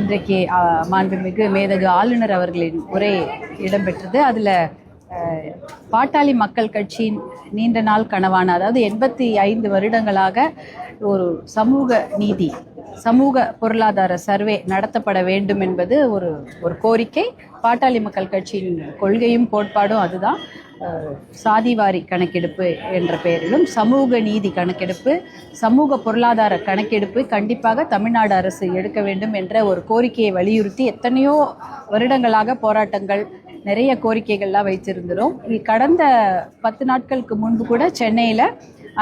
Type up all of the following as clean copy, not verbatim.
இன்றைக்கு மாண்புமிகு மேதகு ஆளுநர் அவர்களின் உரை இடம்பெற்றது. அதில் பாட்டாளி மக்கள் கட்சியின் நீண்ட நாள் கனவான, அதாவது 85 வருடங்களாக ஒரு சமூக நீதி, சமூக பொருளாதார சர்வே நடத்தப்பட வேண்டும் என்பது ஒரு கோரிக்கை. பாட்டாளி மக்கள் கட்சியின் கொள்கையும் கோட்பாடும் அதுதான். சாதிவாரி கணக்கெடுப்பு என்ற பெயரிலும் சமூக நீதி கணக்கெடுப்பு, சமூக பொருளாதார கணக்கெடுப்பு கண்டிப்பாக தமிழ்நாடு அரசு எடுக்க வேண்டும் என்ற ஒரு கோரிக்கையை வலியுறுத்தி எத்தனையோ வருடங்களாக போராட்டங்கள், நிறைய கோரிக்கைகள்லாம் வைத்திருக்கிறோம். கடந்த 10 நாட்களுக்கு முன்பு கூட சென்னையில்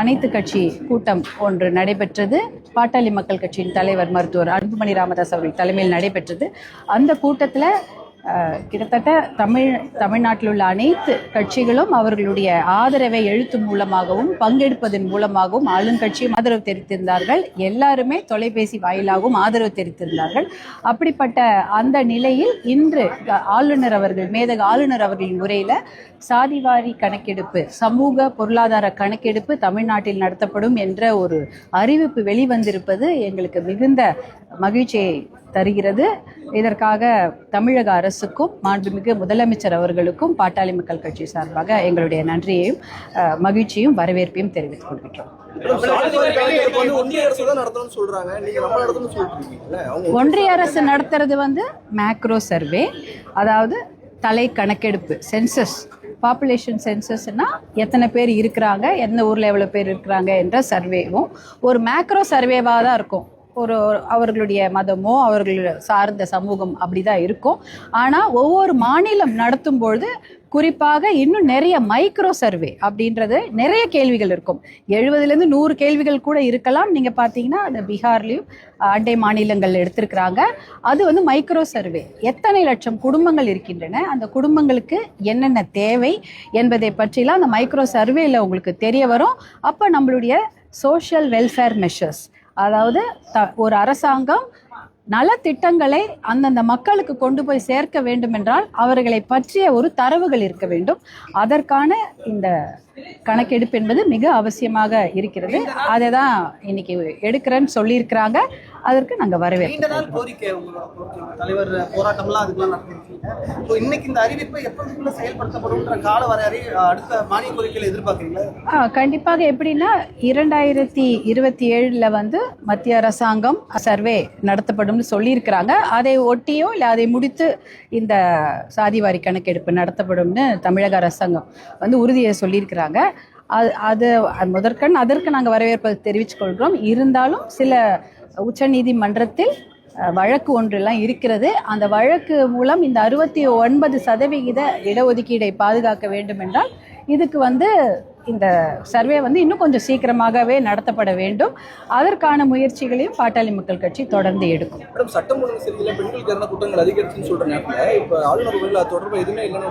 அனைத்து கட்சி கூட்டம் ஒன்று நடைபெற்றது. பாட்டாளி மக்கள் கட்சியின் தலைவர் மருத்துவர் அன்புமணி ராமதாஸ் அவர்கள் தலைமையில் நடைபெற்றது. அந்த கூட்டத்தில் கிட்டத்தட்ட தமிழ்நாட்டில் உள்ள அனைத்து கட்சிகளும் அவர்களுடைய ஆதரவை எழுத்து மூலமாகவும் பங்கெடுப்பதன் மூலமாகவும் ஆளுங்கட்சியும் ஆதரவு தெரிவித்திருந்தார்கள். எல்லாருமே தொலைபேசி வாயிலாகவும் ஆதரவு தெரிவித்திருந்தார்கள். அப்படிப்பட்ட அந்த நிலையில் இன்று ஆளுநர் அவர்கள், மேதகு ஆளுநர் அவர்களின் உரையில் சாதிவாரி கணக்கெடுப்பு, சமூக பொருளாதார கணக்கெடுப்பு தமிழ்நாட்டில் நடத்தப்படும் என்ற ஒரு அறிவிப்பு வெளிவந்திருப்பது எங்களுக்கு மிகுந்த மகிழ்ச்சியை தருகிறது. இதற்காக தமிழக அரசுக்கும் மாண்புமிகு முதலமைச்சர் அவர்களுக்கும் பாட்டாளி மக்கள் கட்சி சார்பாக எங்களுடைய நன்றியையும் மகிழ்ச்சியும் வரவேற்பையும் தெரிவித்துக் கொள்கிறோம். ஒன்றிய அரசு நடத்துறது மேக்ரோ சர்வே, அதாவது தலை கணக்கெடுப்பு, சென்சஸ், பாப்புலேஷன் சென்சஸ்னா எத்தனை பேர் இருக்கிறாங்க, எந்த ஊரில் எவ்வளோ பேர் இருக்கிறாங்க என்ற சர்வேவும் ஒரு மேக்ரோ சர்வேவாக தான் இருக்கும். அவர்களுடைய மதமோ அவர்கள் சார்ந்த சமூகம் அப்படிதான் இருக்கும். ஆனால் ஒவ்வொரு மாநிலம் நடத்தும் பொழுது குறிப்பாக இன்னும் நிறைய மைக்ரோ சர்வே அப்படின்றது நிறைய கேள்விகள் இருக்கும். 70லேருந்து 100 கேள்விகள் கூட இருக்கலாம். நீங்கள் பார்த்தீங்கன்னா அந்த பீகார்லேயும் அண்டை மாநிலங்கள் எடுத்திருக்கிறாங்க. அது மைக்ரோ சர்வே. எத்தனை லட்சம் குடும்பங்கள் இருக்கின்றன, அந்த குடும்பங்களுக்கு என்னென்ன தேவை என்பதை பற்றிலாம் அந்த மைக்ரோ சர்வேல உங்களுக்கு தெரிய வரும். அப்போ நம்மளுடைய சோஷியல் வெல்ஃபேர் மெஷர்ஸ், அதாவது ஒரு அரசாங்கம் நலத்திட்டங்களை அந்தந்த மக்களுக்கு கொண்டு போய் சேர்க்க வேண்டும் என்றால் அவர்களை பற்றிய ஒரு தரவுகள் இருக்க வேண்டும். அதற்கான இந்த கணக்கெடுப்பு என்பது மிக அவசியமாக இருக்கிறது. அதை தான் இன்னைக்கு எடுக்கிறேன்னு சொல்லியிருக்கிறாங்க. அதற்கு நாங்கள் வரவேற்கிறோம். தலைவர் போராட்டம்லாம் அதுக்கெல்லாம் நடத்திருக்கீங்க. இன்னைக்கு இந்த அறிவிப்பை எப்போதுக்குள்ள செயல்படுத்தப்படும்ன்ற கால வரையறை அடுத்த மானிய கோரிக்கையில் எதிர்பார்க்குறீங்களா? கண்டிப்பாக. எப்படின்னா 2027 மத்திய அரசாங்கம் சர்வே நடத்தப்படும்னு சொல்லியிருக்கிறாங்க. அதை ஒட்டியோ இல்லை அதை முடித்து இந்த சாதிவாரி கணக்கெடுப்பு நடத்தப்படும்னு தமிழக அரசாங்கம் உறுதியை சொல்லியிருக்கிறாங்க. அது முதற்கண் அதற்கு நாங்கள் வரவேற்பை தெரிவித்துக் கொள்கிறோம். இருந்தாலும் சில உச்ச நீதிமன்றத்தில் வழக்கு ஒன்றெல்லாம் இருக்கிறது. அந்த வழக்கு மூலம் இந்த 69% இடஒதுக்கீடை பாதுகாக்க வேண்டும் என்றால் இதுக்கு இந்த சர்வே இன்னும் கொஞ்சம் சீக்கிரமாகவே நடத்தப்பட வேண்டும். அதற்கான முயற்சிகளையும் பாட்டாளி மக்கள் கட்சி தொடர்ந்து எடுக்கும். சட்டம் ஒழுங்கு சரியில்லை, பெண்களுக்கு கூட்டங்கள் அதிகரிச்சுன்னு சொல்ற நேரத்தில் இப்போ ஆளுநர் உரையில் தொடர்பு எதுவுமே இல்லைன்னு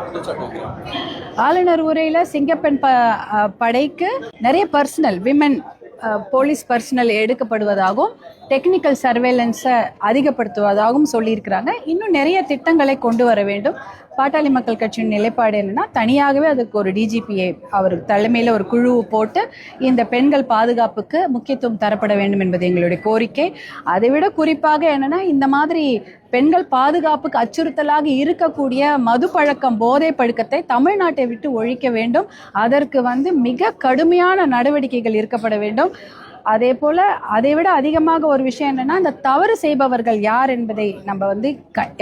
ஆளுநர் உரையில் சிங்கப்பெண் படைக்கு நிறைய பர்சனல் விமன் போலீஸ் பர்சனல் எடுக்கப்படுவதாகவும் டெக்னிக்கல் சர்வேலன்ஸை அதிகப்படுத்துவதாகவும் சொல்லியிருக்கிறாங்க. இன்னும் நிறைய திட்டங்களை கொண்டு வர வேண்டும். பாட்டாளி மக்கள் கட்சியின் நிலைப்பாடு என்னன்னா, தனியாகவே அதுக்கு ஒரு டிஜிபியை அவர் தலைமையில் ஒரு குழு போட்டு இந்த பெண்கள் பாதுகாப்புக்கு முக்கியத்துவம் தரப்பட வேண்டும் என்பது எங்களுடைய கோரிக்கை. அதை விட குறிப்பாக என்னன்னா, இந்த மாதிரி பெண்கள் பாதுகாப்புக்கு அச்சுறுத்தலாக இருக்கக்கூடிய மது பழக்கம், போதை பழக்கத்தை தமிழ்நாட்டை விட்டு ஒழிக்க வேண்டும். அதற்கு மிக கடுமையான நடவடிக்கைகள் எடுக்கப்பட வேண்டும். அதே போல அதை விட அதிகமாக ஒரு விஷயம் என்னன்னா, இந்த தவறு செய்பவர்கள் யார் என்பதை நம்ம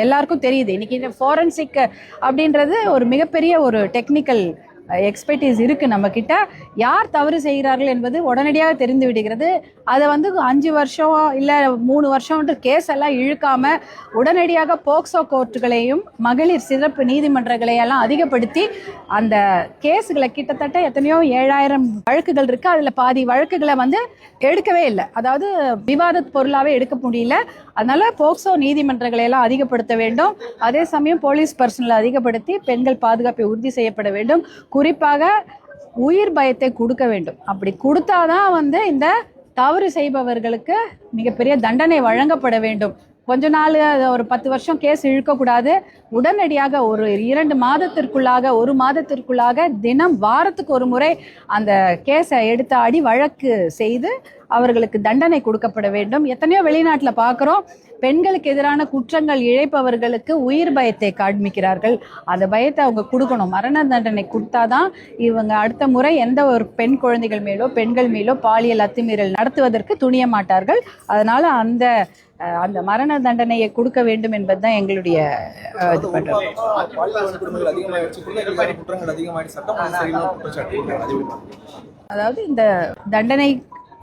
எல்லாருக்கும் தெரியுது. இன்னைக்கு இந்த ஃபாரன்சிக் அப்படின்றது ஒரு மிகப்பெரிய ஒரு டெக்னிக்கல் எக்ஸ்பர்டீஸ் இருக்கு நம்ம கிட்ட. யார் தவறு செய்கிறார்கள் என்பது உடனடியாக தெரிந்து விடுகிறது. அதை 5 வருஷம் இல்லை 3 வருஷம்ன்ற கேஸ் எல்லாம் இழுக்காம உடனடியாக போக்சோ கோர்ட்டுகளையும் மகளிர் சிறப்பு நீதிமன்றங்களையெல்லாம் அதிகப்படுத்தி அந்த கேஸுகளை கிட்டத்தட்ட எத்தனையோ 7000 வழக்குகள் இருக்கு. அதில் பாதி வழக்குகளை எடுக்கவே இல்லை, அதாவது விவாத பொருளாவே எடுக்க முடியல. அதனால போக்சோ நீதிமன்றங்களை எல்லாம் அதிகப்படுத்த வேண்டும். அதே சமயம் போலீஸ் பர்சனலை அதிகப்படுத்தி பெண்கள் பாதுகாப்பை உறுதி செய்யப்பட வேண்டும். குறிப்பாக உயிர் பயத்தை கொடுக்க வேண்டும். அப்படி கொடுத்தாதான் இந்த தவறு செய்பவர்களுக்கு மிகப்பெரிய தண்டனை வழங்கப்பட வேண்டும். கொஞ்ச நாள் ஒரு 10 வருஷம் கேஸ் இழுக்கக்கூடாது. உடனடியாக ஒரு 2 மாதத்திற்குள்ளாக 1 மாதத்திற்குள்ளாக தினம் வாரத்துக்கு ஒரு முறை அந்த கேஸை எடுத்து ஆடி வழக்கு செய்து அவர்களுக்கு தண்டனை கொடுக்கப்பட வேண்டும். எத்தனையோ வெளிநாட்டில் பார்க்குறோம், பெண்களுக்கு எதிரான குற்றங்கள் இழைப்பவர்களுக்கு உயிர் பயத்தை காண்பிக்கிறார்கள். அந்த பயத்தை அவங்க கொடுக்கணும். மரண தண்டனை கொடுத்தாதான் இவங்க அடுத்த முறை எந்த ஒரு பெண் குழந்தைகள் மேலோ பெண்கள் மேலோ பாலியல் அத்துமீறல் நடத்துவதற்கு துணிய மாட்டார்கள். அதனால அந்த மரண தண்டனையை கொடுக்க வேண்டும் என்பதுதான் எங்களுடைய இது பண்றது. அதாவது இந்த தண்டனை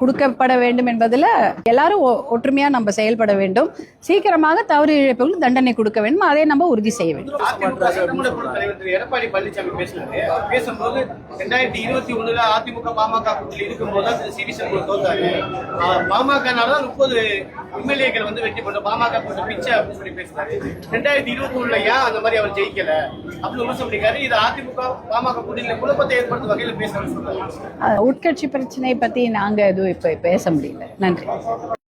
கொடுக்கப்பட வேண்டும் என்பதில் எல்லாரும் ஒற்றுமையா நம்ம செயல்பட வேண்டும். சீக்கிரமாக தவறு இழைப்பவர்களுக்கு தண்டனை கொடுக்க வேண்டும். அதை நம்ம உறுதி செய்ய வேண்டும். அதிமுக சட்டமன்ற குழு தலைவர் எடப்பாடி பழனிசாமி பேசும்போது 2021 அதிமுக பாமக கூட்டணியில் இருக்கும்போது தான் சிவி சண்முகம் தோத்தாரு. பாமகனால 30 எம்எல்ஏக்கள் வந்து வெற்றி பெற்ற பாமக பிச்சை அப்படின்னு சொல்லி பேசுறாரு. 2021 ஏன் அந்த மாதிரி அவர் ஜெயிக்கல அப்படின்னு விமர்சனம் பண்ணிக்காரு. இது அதிமுக பாமக கூட்டணியில குழப்பத்தை ஏற்படுத்தும் வகையில் பேசுறாரு. உட்கட்சி பிரச்சனை பத்தி நாங்க எதுவும் இப்ப பேச முடியல. நன்றி.